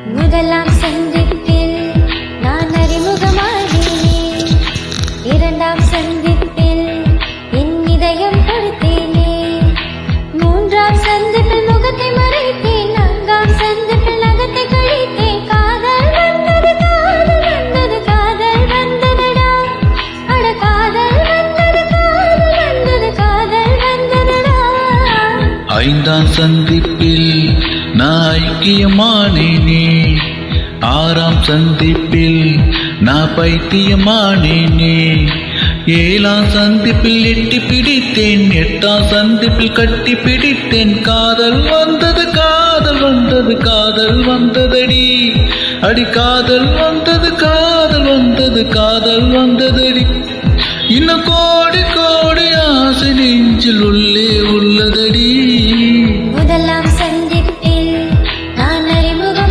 முதலாம் சந்திப்பில் நான் அறிமுகமாகினேன். இரண்டாம் சந்திப்பில் என் இதயம் கொடுத்தேனே. மூன்றாம் சந்திப்பில் முகத்தை மறைத்தேன். நான்காம் சந்திப்பில் நகத்தை கழித்தேன். காதல் வந்தது, காதல் வந்தது, காதல் வந்ததடா. அட காதல் வந்தது, காதல் வந்தது, காதல் வந்ததடா. ஐந்தாம் சந்திப்பில் நான் ஐக்கியமானேனே. ஆறாம் சந்திப்பில் நான் பைத்தியமானேனே. ஏழாம் சந்திப்பில் எட்டி பிடித்தேன். எட்டாம் சந்திப்பில் கட்டி பிடித்தேன். காதல் வந்தது, காதல் வந்தது, காதல் வந்ததடி. அடி காதல் வந்தது, காதல் வந்தது, காதல் வந்ததடி. இன்னும் கோடி கோடி ஆசை நெஞ்சில் உள்ளே உள்ளதடி.